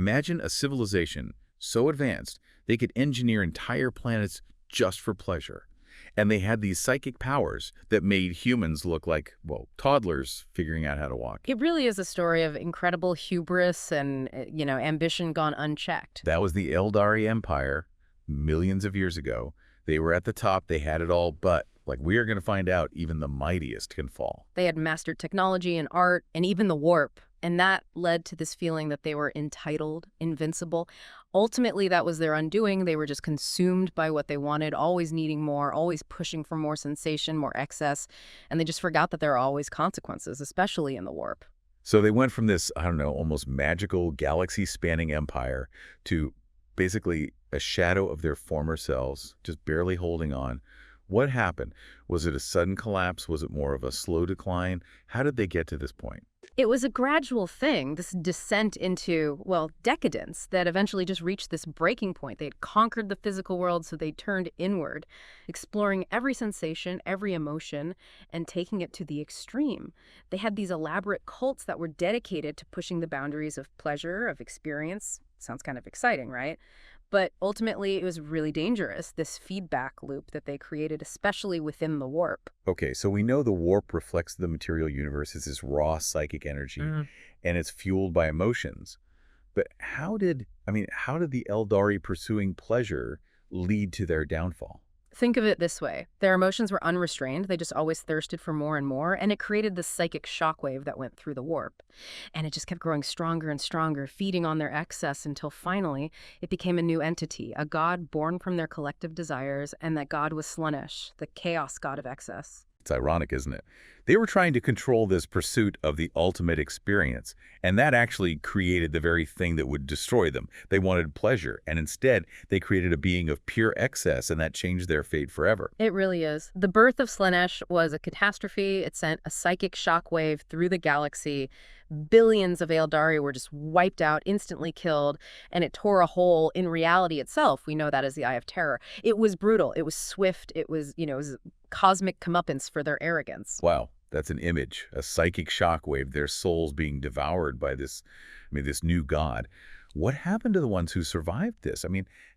Imagine a civilization so advanced they could engineer entire planets just for pleasure. And they had these psychic powers that made humans look like, well, toddlers figuring out how to walk. It really is a story of incredible hubris and, ambition gone unchecked. That was the Eldari Empire millions of years ago. They were at the top, they had it all, but like we are going to find out, even the mightiest can fall. They had mastered technology and art and even the warp. And that led to this feeling that they were entitled, invincible. Ultimately, that was their undoing. They were just consumed by what they wanted, always needing more, always pushing for more sensation, more excess. And they just forgot that there are always consequences, especially in the warp. So they went from this, I don't know, almost magical galaxy-spanning empire to basically a shadow of their former selves, just barely holding on. What happened? Was it a sudden collapse? Was it more of a slow decline? How did they get to this point? It was a gradual thing, this descent into, well, decadence that eventually just reached this breaking point. They had conquered the physical world, so they turned inward, exploring every sensation, every emotion, and taking it to the extreme. They had these elaborate cults that were dedicated to pushing the boundaries of pleasure, of experience. Sounds kind of exciting, right? But ultimately, it was really dangerous, this feedback loop that they created, especially within the warp. Okay, so we know the warp reflects the material universe as this raw psychic energy, and it's fueled by emotions. But how did the Eldari pursuing pleasure lead to their downfall? Think of it this way. Their emotions were unrestrained. They just always thirsted for more and more, and it created this psychic shockwave that went through the warp. And it just kept growing stronger and stronger, feeding on their excess until finally it became a new entity, a god born from their collective desires, and that god was Slaanesh, the chaos god of excess. It's ironic, isn't it? They were trying to control this pursuit of the ultimate experience, and that actually created the very thing that would destroy them. They wanted pleasure, and instead, they created a being of pure excess, and that changed their fate forever. It really is. The birth of Slaanesh was a catastrophe. It sent a psychic shockwave through the galaxy. Billions of Aeldari were just wiped out, instantly killed, and it tore a hole in reality itself. We know that as the Eye of Terror. It was brutal. It was swift. It was cosmic comeuppance for their arrogance. Wow, that's an image, a psychic shockwave, their souls being devoured by this new god. What happened to the ones who survived this?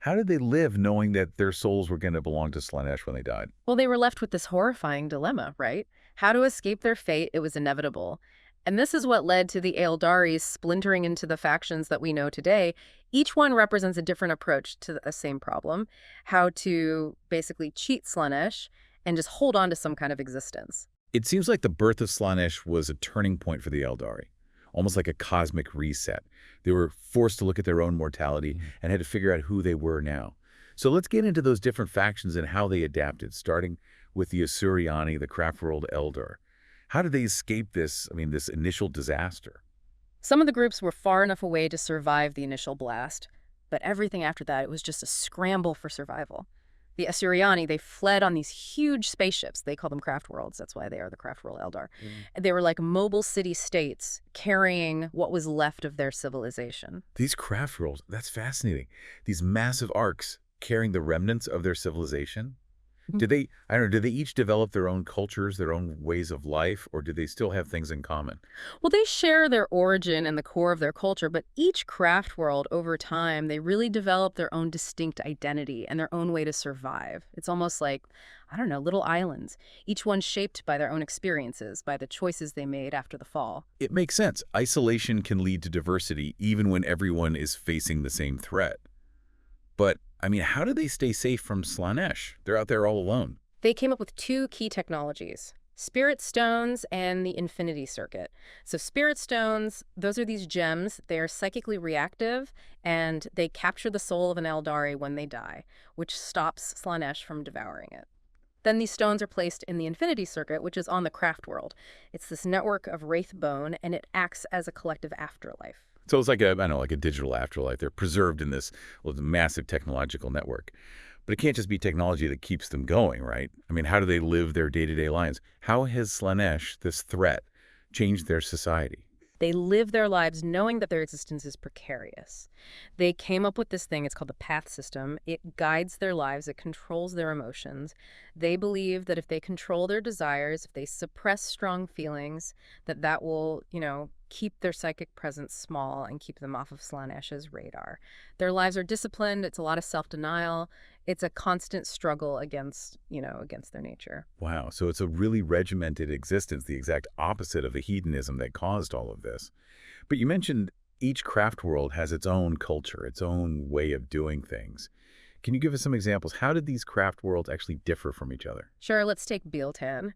How did they live knowing that their souls were going to belong to Slaanesh when they died? Well, they were left with this horrifying dilemma, right? How to escape their fate, it was inevitable. And this is what led to the Aeldaris splintering into the factions that we know today. Each one represents a different approach to the same problem, how to basically cheat Slaanesh and just hold on to some kind of existence. It seems like the birth of Slaanesh was a turning point for the Aeldari, almost like a cosmic reset. They were forced to look at their own mortality and had to figure out who they were now. So let's get into those different factions and how they adapted, starting with the Asuryani, the craft-world Eldar. How did they escape this initial disaster? Some of the groups were far enough away to survive the initial blast, but everything after that, it was just a scramble for survival. The Asuryani, they fled on these huge spaceships. They call them craft worlds. That's why they are the craft world Eldar. They were like mobile city-states carrying what was left of their civilization. These craft worlds, that's fascinating. These massive arcs carrying the remnants of their civilization. Did they each develop their own cultures, their own ways of life, or did they still have things in common? Well, they share their origin and the core of their culture, but each craft world over time, they really develop their own distinct identity and their own way to survive. It's almost like, little islands, each one shaped by their own experiences, by the choices they made after the fall. It makes sense. Isolation can lead to diversity even when everyone is facing the same threat. But how do they stay safe from Slaanesh? They're out there all alone. They came up with two key technologies, Spirit Stones and the Infinity Circuit. So Spirit Stones, those are these gems. They are psychically reactive, and they capture the soul of an Eldari when they die, which stops Slaanesh from devouring it. Then these stones are placed in the Infinity Circuit, which is on the craft world. It's this network of wraith bone, and it acts as a collective afterlife. So it's like a digital afterlife. They're preserved in this massive technological network. But it can't just be technology that keeps them going, right? How do they live their day-to-day lives? How has Slaanesh, this threat, changed their society? They live their lives knowing that their existence is precarious. They came up with this thing, it's called the path system. It guides their lives, it controls their emotions. They believe that if they control their desires, if they suppress strong feelings, that will, keep their psychic presence small and keep them off of Slaanesh's radar. Their lives are disciplined. It's a lot of self-denial. It's a constant struggle against, against their nature. Wow, so it's a really regimented existence, the exact opposite of the hedonism that caused all of this. But you mentioned each craft world has its own culture, its own way of doing things. Can you give us some examples? How did these craft worlds actually differ from each other? Sure, let's take Bealtan.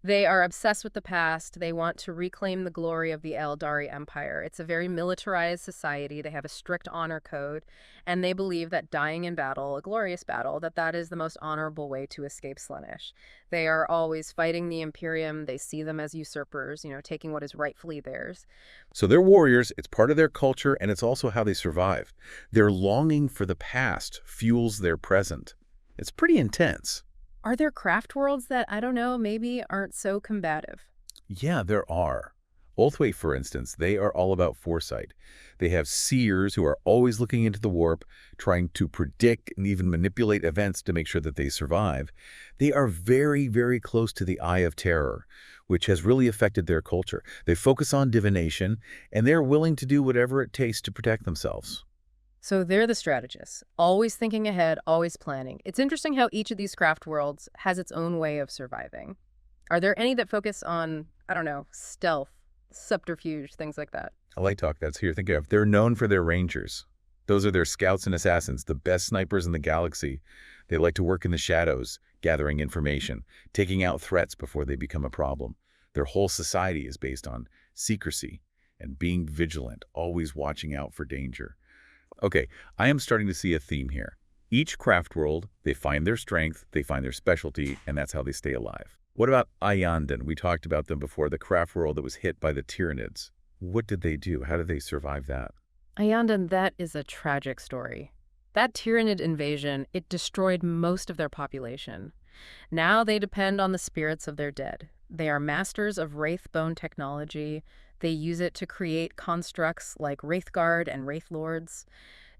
They are obsessed with the past. They want to reclaim the glory of the Aeldari Empire. It's a very militarized society. They have a strict honor code, and they believe that dying in battle, a glorious battle, that is the most honorable way to escape Slaanesh. They are always fighting the Imperium. They see them as usurpers, taking what is rightfully theirs. So they're warriors, it's part of their culture, and it's also how they survive. Their longing for the past fuels their present. It's pretty intense. Are there craft worlds that, I don't know, maybe aren't so combative? Yeah, there are. Ulthwé, for instance, they are all about foresight. They have seers who are always looking into the warp, trying to predict and even manipulate events to make sure that they survive. They are very, very close to the Eye of Terror, which has really affected their culture. They focus on divination, and they're willing to do whatever it takes to protect themselves. So they're the strategists, always thinking ahead, always planning. It's interesting how each of these craft worlds has its own way of surviving. Are there any that focus on, I don't know, stealth, subterfuge, things like that? I like talk that's who you're thinking of. They're known for their rangers. Those are their scouts and assassins, the best snipers in the galaxy. They like to work in the shadows, gathering information, taking out threats before they become a problem. Their whole society is based on secrecy and being vigilant, always watching out for danger. Okay, I am starting to see a theme here. Each craft world, they find their strength, they find their specialty, and that's how they stay alive. What about Ayandan? We talked about them before, the craft world that was hit by the Tyranids. What did they do? How did they survive that? Ayandan, that is a tragic story. That Tyranid invasion, it destroyed most of their population. Now they depend on the spirits of their dead. They are masters of Wraithbone technology. They use it to create constructs like Wraithguard and Wraithlords.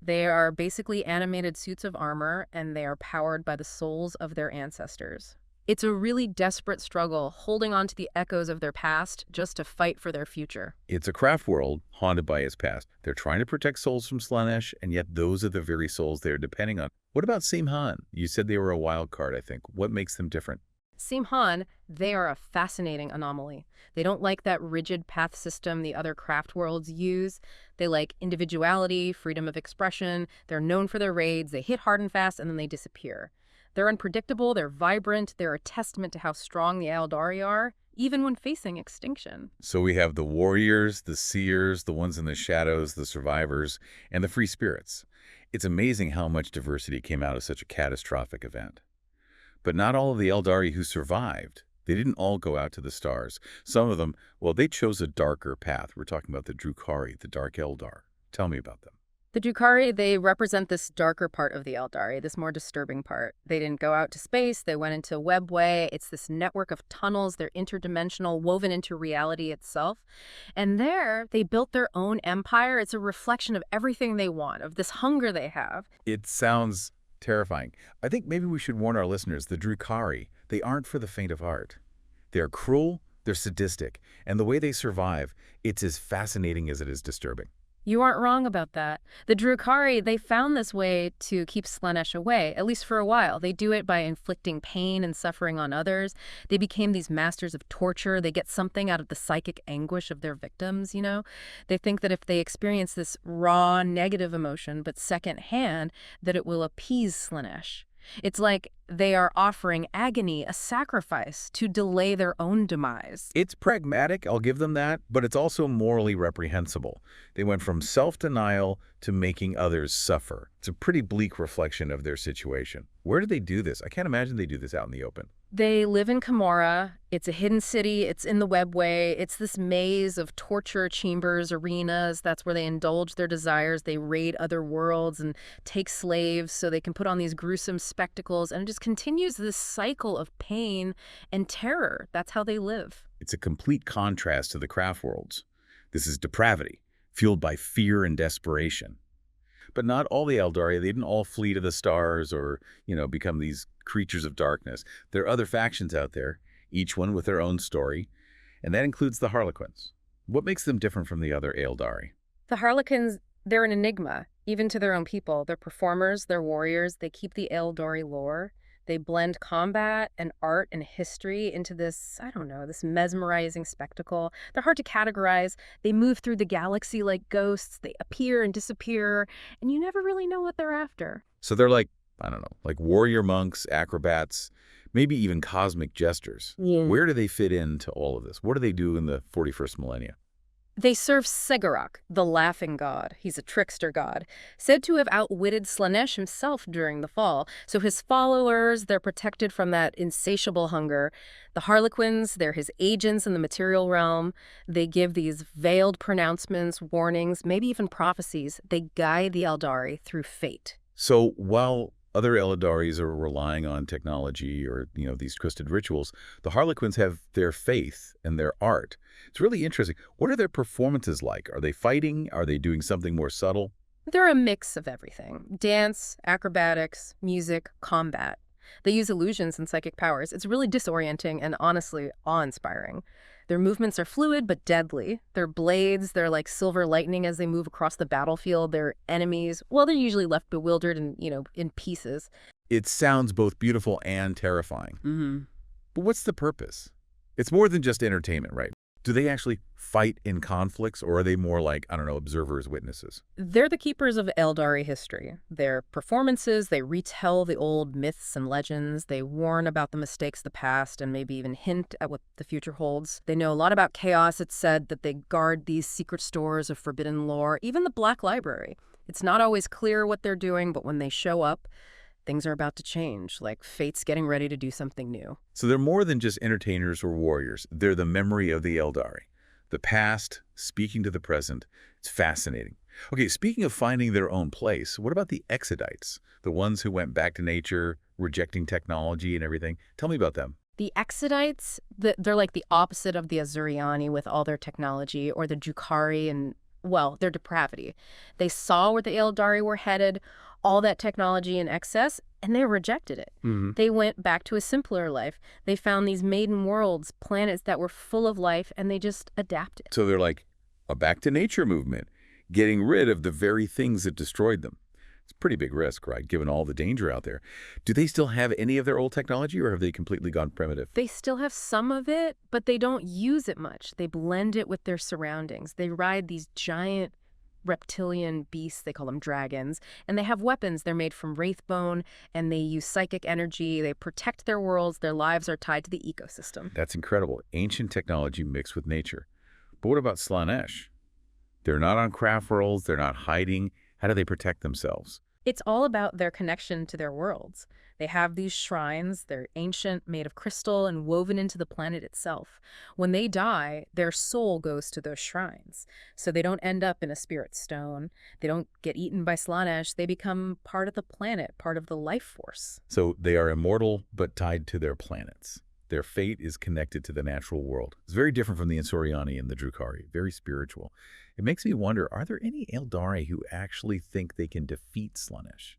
They are basically animated suits of armor, and they are powered by the souls of their ancestors. It's a really desperate struggle, holding on to the echoes of their past just to fight for their future. It's a craft world haunted by its past. They're trying to protect souls from Slaanesh, and yet those are the very souls they're depending on. What about Simhan? You said they were a wild card, I think. What makes them different? Simhan, they are a fascinating anomaly. They don't like that rigid path system the other craft worlds use. They like individuality, freedom of expression. They're known for their raids. They hit hard and fast, and then they disappear. They're unpredictable, they're vibrant, they're a testament to how strong the Aeldari are, even when facing extinction. So we have the warriors, the seers, the ones in the shadows, the survivors, and the free spirits. It's amazing how much diversity came out of such a catastrophic event. But not all of the Eldari who survived. They didn't all go out to the stars. Some of them, well, they chose a darker path. We're talking about the Drukhari, the Dark Eldar. Tell me about them. The Drukhari, they represent this darker part of the Aeldari, this more disturbing part. They didn't go out to space, they went into Webway. It's this network of tunnels, they're interdimensional, woven into reality itself. And there, they built their own empire. It's a reflection of everything they want, of this hunger they have. It sounds terrifying. I think maybe we should warn our listeners, the Drukhari, they aren't for the faint of heart. They're cruel, they're sadistic, and the way they survive, it's as fascinating as it is disturbing. You aren't wrong about that. The Drukhari, they found this way to keep Slaanesh away, at least for a while. They do it by inflicting pain and suffering on others. They became these masters of torture. They get something out of the psychic anguish of their victims, They think that if they experience this raw, negative emotion, but secondhand, that it will appease Slaanesh. It's like they are offering agony, a sacrifice, to delay their own demise. It's pragmatic, I'll give them that, but it's also morally reprehensible. They went from self-denial to making others suffer. It's a pretty bleak reflection of their situation. Where do they do this? I can't imagine they do this out in the open. They live in Camorra. It's a hidden city. It's in the Webway. It's this maze of torture chambers, arenas. That's where they indulge their desires. They raid other worlds and take slaves so they can put on these gruesome spectacles. And it just continues this cycle of pain and terror. That's how they live. It's a complete contrast to the craft worlds. This is depravity, fueled by fear and desperation. But not all the Eldari, they didn't all flee to the stars or, become these creatures of darkness. There are other factions out there, each one with their own story, and that includes the Harlequins. What makes them different from the other Aeldari? The Harlequins, they're an enigma, even to their own people. They're performers, they're warriors, they keep the Aeldari lore. They blend combat and art and history into this, I don't know, this mesmerizing spectacle. They're hard to categorize. They move through the galaxy like ghosts. They appear and disappear, and you never really know what they're after. So they're like, I don't know, like warrior monks, acrobats, maybe even cosmic jesters. Yeah. Where do they fit into all of this? What do they do in the 41st millennia? They serve Segorok, the laughing god. He's a trickster god, said to have outwitted Slaanesh himself during the fall. So his followers, they're protected from that insatiable hunger. The Harlequins, they're his agents in the material realm. They give these veiled pronouncements, warnings, maybe even prophecies. They guide the Aeldari through fate. So while other Eldari's are relying on technology or, these twisted rituals, the Harlequins have their faith and their art. It's really interesting. What are their performances like? Are they fighting? Are they doing something more subtle? They're a mix of everything. Dance, acrobatics, music, combat. They use illusions and psychic powers. It's really disorienting and honestly awe-inspiring. Their movements are fluid but deadly. Their blades, they're like silver lightning as they move across the battlefield. Their enemies, well, they're usually left bewildered and, in pieces. It sounds both beautiful and terrifying. Mm-hmm. But what's the purpose? It's more than just entertainment, right? Do they actually fight in conflicts, or are they more like, I don't know, observers, witnesses? They're the keepers of Eldari history. Their performances, they retell the old myths and legends. They warn about the mistakes of the past and maybe even hint at what the future holds. They know a lot about chaos. It's said that they guard these secret stores of forbidden lore, even the Black Library. It's not always clear what they're doing, but when they show up, things are about to change, like fate's getting ready to do something new. So they're more than just entertainers or warriors. They're the memory of the Aeldari. The past, speaking to the present. It's fascinating. Okay, speaking of finding their own place, what about the Exodites? The ones who went back to nature, rejecting technology and everything. Tell me about them. The Exodites, they're like the opposite of the Azuriani with all their technology, or the Drukhari and, well, their depravity. They saw where the Aeldari were headed, all that technology in excess, and they rejected it. Mm-hmm. They went back to a simpler life. They found these maiden worlds, planets that were full of life, and they just adapted. So they're like a back-to-nature movement, getting rid of the very things that destroyed them. It's a pretty big risk, right, given all the danger out there. Do they still have any of their old technology, or have they completely gone primitive? They still have some of it, but they don't use it much. They blend it with their surroundings. They ride these giant reptilian beasts, they call them dragons, and they have weapons. They're made from wraithbone, and they use psychic energy. They protect their worlds. Their lives are tied to the ecosystem. That's incredible. Ancient technology mixed with nature. But what about Slaanesh? They're not on craft worlds. They're not hiding. How do they protect themselves? It's all about their connection to their worlds. They have these shrines. They're ancient, made of crystal, and woven into the planet itself. When they die, their soul goes to those shrines. So they don't end up in a spirit stone. They don't get eaten by Slaanesh. They become part of the planet, part of the life force. So they are immortal, but tied to their planets. Their fate is connected to the natural world. It's very different from the Ansoriani and the Drukhari, very spiritual. It makes me wonder, are there any Aeldari who actually think they can defeat Slaanesh?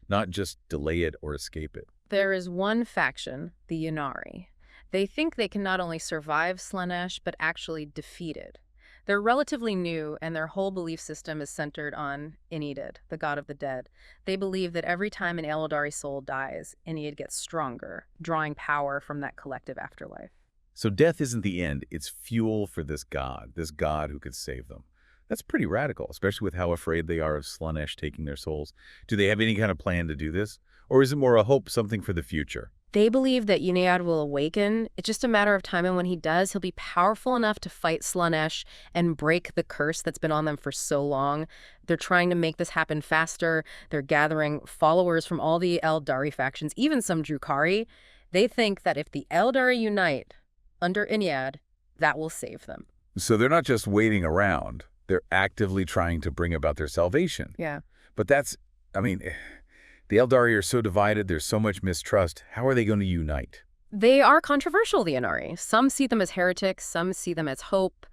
Not just delay it or escape it. There is one faction, the Ynnari. They think they can not only survive Slaanesh, but actually defeat it. They're relatively new, and their whole belief system is centered on Enidad, the god of the dead. They believe that every time an Aeldari soul dies, Enid gets stronger, drawing power from that collective afterlife. So death isn't the end. It's fuel for this god who could save them. That's pretty radical, especially with how afraid they are of Slaanesh taking their souls. Do they have any kind of plan to do this? Or is it more a hope, something for the future? They believe that Enid will awaken. It's just a matter of time, and when he does, he'll be powerful enough to fight Slaanesh and break the curse that's been on them for so long. They're trying to make this happen faster. They're gathering followers from all the Aeldari factions, even some Drukhari. They think that if the Aeldari unite under Enid, that will save them. So they're not just waiting around. They're actively trying to bring about their salvation. Yeah. But the Aeldari are so divided, there's so much mistrust. How are they going to unite? They are controversial, the Ynnari. Some see them as heretics, some see them as hope.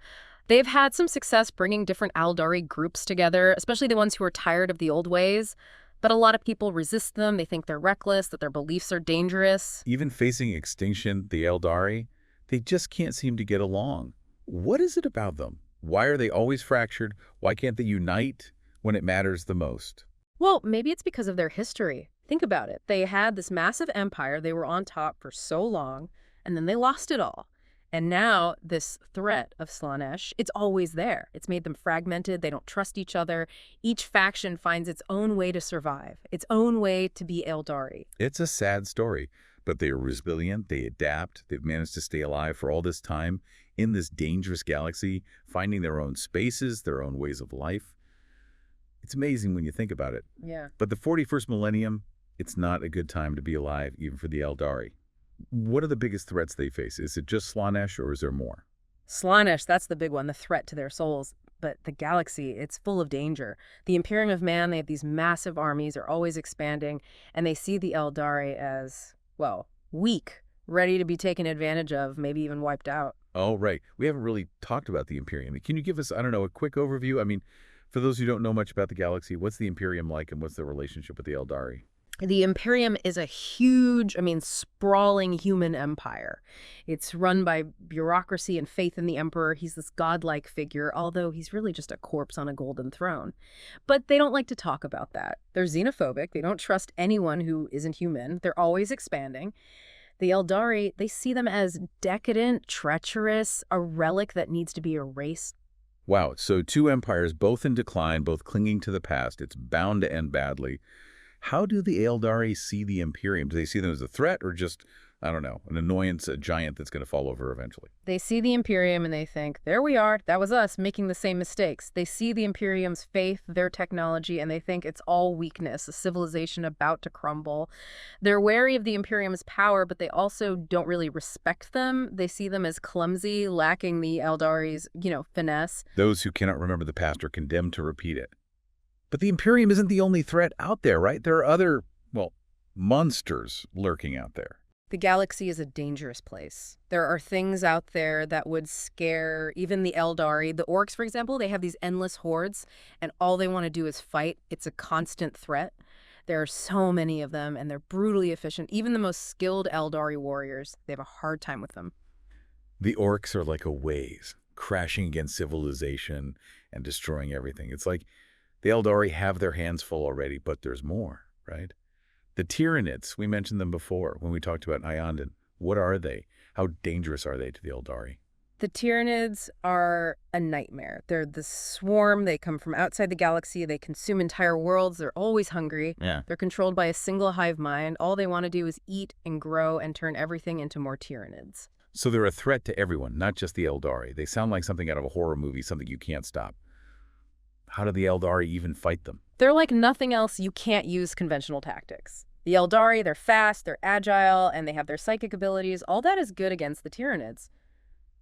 They've had some success bringing different Aeldari groups together, especially the ones who are tired of the old ways. But a lot of people resist them. They think they're reckless, that their beliefs are dangerous. Even facing extinction, the Aeldari, they just can't seem to get along. What is it about them? Why are they always fractured? Why can't they unite when it matters the most? Well, maybe it's because of their history. Think about it. They had this massive empire. They were on top for so long, and then they lost it all. And now this threat of Slaanesh, it's always there. It's made them fragmented. They don't trust each other. Each faction finds its own way to survive, its own way to be Aeldari. It's a sad story, but they are resilient, they adapt, they've managed to stay alive for all this time in this dangerous galaxy, finding their own spaces, their own ways of life. It's amazing when you think about it. Yeah. But the 41st millennium, it's not a good time to be alive, even for the Aeldari. What are the biggest threats they face? Is it just Slaanesh, or is there more? Slaanesh, that's the big one, the threat to their souls. But the galaxy, it's full of danger. The Imperium of Man, they have these massive armies, they're always expanding, and they see the Aeldari as, well, weak, ready to be taken advantage of, maybe even wiped out. Oh, right. We haven't really talked about the Imperium. Can you give us, I don't know, a quick overview? I mean, for those who don't know much about the galaxy, what's the Imperium like, and what's their relationship with the Aeldari? The Imperium is a huge, sprawling human empire. It's run by bureaucracy and faith in the Emperor. He's this godlike figure, although he's really just a corpse on a golden throne. But they don't like to talk about that. They're xenophobic. They don't trust anyone who isn't human. They're always expanding. The Eldari, they see them as decadent, treacherous, a relic that needs to be erased. Wow, so two empires, both in decline, both clinging to the past. It's bound to end badly. How do the Aeldari see the Imperium? Do they see them as a threat, or just, I don't know, an annoyance, a giant that's going to fall over eventually? They see the Imperium and they think, there we are, that was us making the same mistakes. They see the Imperium's faith, their technology, and they think it's all weakness, a civilization about to crumble. They're wary of the Imperium's power, but they also don't really respect them. They see them as clumsy, lacking the Eldari's, finesse. Those who cannot remember the past are condemned to repeat it. But the Imperium isn't the only threat out there, right? There are other, well, monsters lurking out there. The galaxy is a dangerous place. There are things out there that would scare even the Eldari. The orcs, for example, they have these endless hordes, and all they want to do is fight. It's a constant threat. There are so many of them, and they're brutally efficient. Even the most skilled Eldari warriors, they have a hard time with them. The orcs are like a wave, crashing against civilization and destroying everything. It's like the Eldari have their hands full already, but there's more, right? The Tyranids, we mentioned them before when we talked about Iyanden. What are they? How dangerous are they to the Eldari? The Tyranids are a nightmare. They're the swarm. They come from outside the galaxy. They consume entire worlds. They're always hungry. Yeah. They're controlled by a single hive mind. All they want to do is eat and grow and turn everything into more Tyranids. So they're a threat to everyone, not just the Eldari. They sound like something out of a horror movie, something you can't stop. How do the Eldari even fight them? They're like nothing else. You can't use conventional tactics. The Eldari, they're fast, they're agile, and they have their psychic abilities. All that is good against the Tyranids.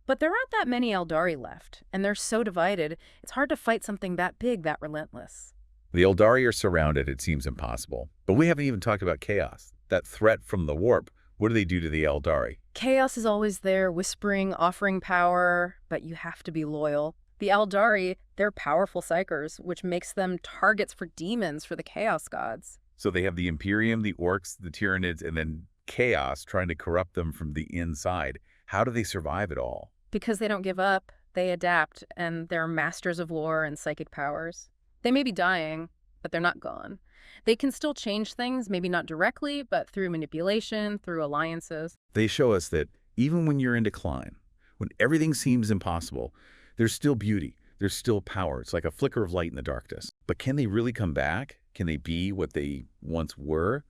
But there aren't that many Eldari left, and they're so divided, it's hard to fight something that big, that relentless. The Eldari are surrounded. It seems impossible. But we haven't even talked about chaos, that threat from the warp. What do they do to the Eldari? Chaos is always there, whispering, offering power, but you have to be loyal. The Eldari, they're powerful psychers, which makes them targets for demons, for the Chaos gods. So they have the Imperium, the orcs, the Tyranids, and then chaos trying to corrupt them from the inside. How do they survive it all? Because they don't give up, they adapt, and they're masters of war and psychic powers. They may be dying, but they're not gone. They can still change things, maybe not directly, but through manipulation, through alliances. They show us that even when you're in decline, when everything seems impossible, there's still beauty. There's still power. It's like a flicker of light in the darkness. But can they really come back? Can they be what they once were?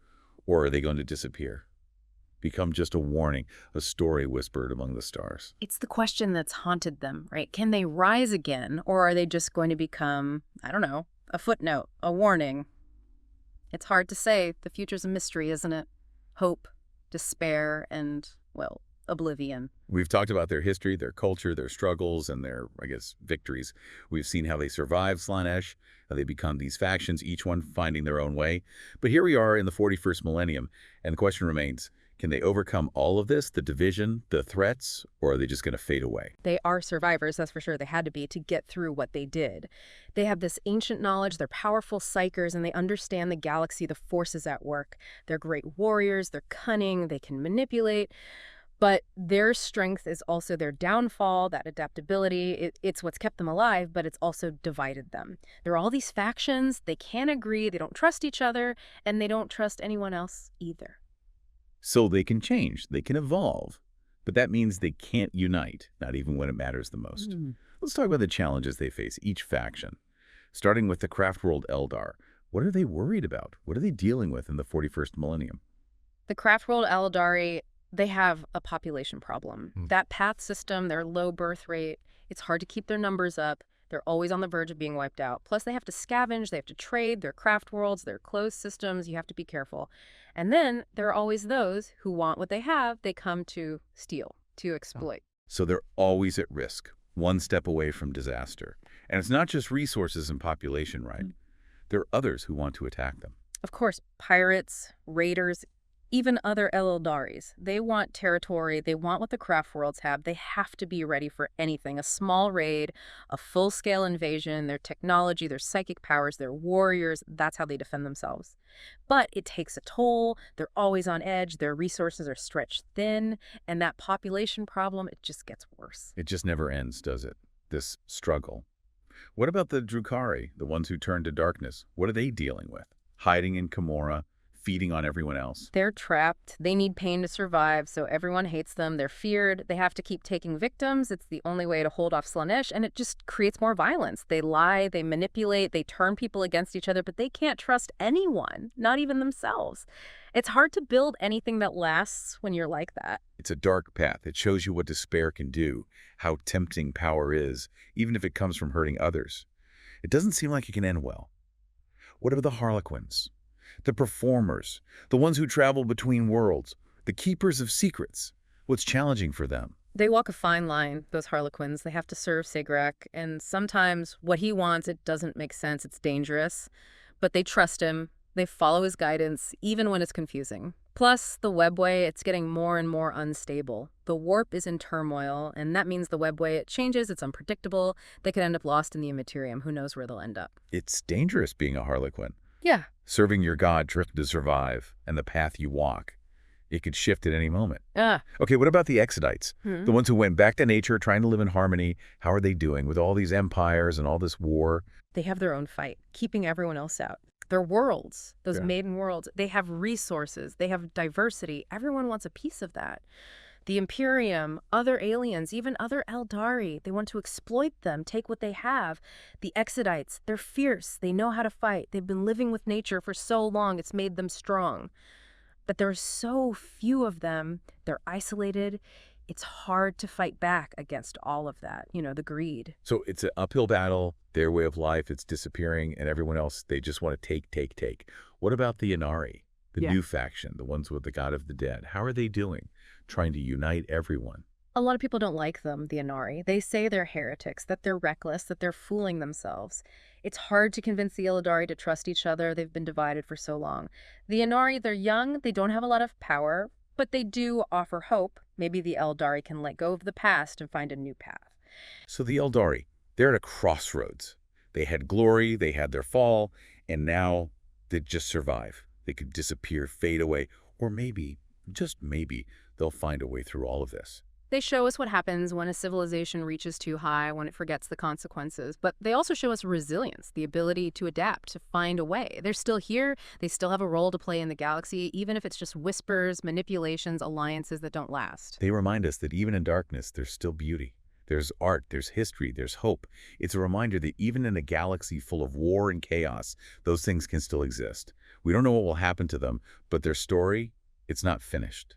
Or are they going to disappear? Become just a warning, a story whispered among the stars? It's the question that's haunted them, right? Can they rise again? Or are they just going to become, I don't know, a footnote, a warning? It's hard to say. The future's a mystery, isn't it? Hope, despair, and, well, oblivion. We've talked about their history, their culture, their struggles, and their, victories. We've seen how they survived Slaanesh, how they become these factions, each one finding their own way. But here we are in the 41st millennium, and the question remains, can they overcome all of this, the division, the threats, or are they just going to fade away? They are survivors, that's for sure. They had to be to get through what they did. They have this ancient knowledge, they're powerful psychers, and they understand the galaxy, the forces at work. They're great warriors, they're cunning, they can manipulate. But their strength is also their downfall, that adaptability. It's what's kept them alive, but it's also divided them. There are all these factions. They can't agree. They don't trust each other, and they don't trust anyone else either. So they can change, they can evolve, but that means they can't unite, not even when it matters the most. Let's talk about the challenges they face, each faction. Starting with the craft world Eldar, what are they worried about? What are they dealing with in the 41st millennium? The craft world Aeldari, they have a population problem. That path system, their low birth rate, it's hard to keep their numbers up. They're always on the verge of being wiped out. Plus, they have to scavenge, they have to trade, their craft worlds, their closed systems, you have to be careful. And then there are always those who want what they have, they come to steal, to exploit. So they're always at risk, one step away from disaster. And it's not just resources and population, right? There are others who want to attack them. Of course, pirates, raiders, even other Aeldaris. They want territory. They want what the craft worlds have. They have to be ready for anything. A small raid, a full-scale invasion, their technology, their psychic powers, their warriors. That's how they defend themselves. But it takes a toll. They're always on edge. Their resources are stretched thin. And that population problem, it just gets worse. It just never ends, does it? This struggle. What about the Drukhari, the ones who turn to darkness? What are they dealing with? Hiding in Camorra, feeding on everyone else. They're trapped. They need pain to survive, so everyone hates them. They're feared. They have to keep taking victims. It's the only way to hold off Slaanesh, and it just creates more violence. They lie, they manipulate, they turn people against each other, but they can't trust anyone, not even themselves. It's hard to build anything that lasts when you're like that. It's a dark path. It shows you what despair can do, how tempting power is, even if it comes from hurting others. It doesn't seem like it can end well. What about the Harlequins? The performers, the ones who travel between worlds, the keepers of secrets. What's challenging for them? They walk a fine line, those Harlequins. They have to serve Sigrak, and sometimes what he wants, it doesn't make sense. It's dangerous. But they trust him. They follow his guidance, even when it's confusing. Plus, the webway, it's getting more and more unstable. The warp is in turmoil, and that means the webway, it changes, it's unpredictable. They could end up lost in the Immaterium. Who knows where they'll end up? It's dangerous being a Harlequin. Yeah. Serving your god drift to survive, and the path you walk. It could shift at any moment. Okay, what about the Exodites? The ones who went back to nature, trying to live in harmony. How are they doing with all these empires and all this war? They have their own fight, keeping everyone else out. Their worlds, those maiden worlds, they have resources, they have diversity. Everyone wants a piece of that. The Imperium, other aliens, even other Aeldari, they want to exploit them, take what they have. The Exodites, they're fierce, they know how to fight. They've been living with nature for so long, it's made them strong. But there are so few of them, they're isolated. It's hard to fight back against all of that, the greed. So it's an uphill battle, their way of life, it's disappearing, and everyone else, they just want to take. What about the Inari, the new faction, the ones with the god of the dead? How are they doing, trying to unite everyone? A lot of people don't like them, the Inari. They say they're heretics, that they're reckless, that they're fooling themselves. It's hard to convince the Aeldari to trust each other. They've been divided for so long. The Inari, they're young, they don't have a lot of power, but they do offer hope. Maybe the Aeldari can let go of the past and find a new path. So the Aeldari, they're at a crossroads. They had glory, they had their fall, and now they just survive. They could disappear, fade away, or maybe, just maybe, they'll find a way through all of this. They show us what happens when a civilization reaches too high, when it forgets the consequences. But they also show us resilience, the ability to adapt, to find a way. They're still here. They still have a role to play in the galaxy, even if it's just whispers, manipulations, alliances that don't last. They remind us that even in darkness, there's still beauty. There's art, there's history, there's hope. It's a reminder that even in a galaxy full of war and chaos, those things can still exist. We don't know what will happen to them, but their story, it's not finished.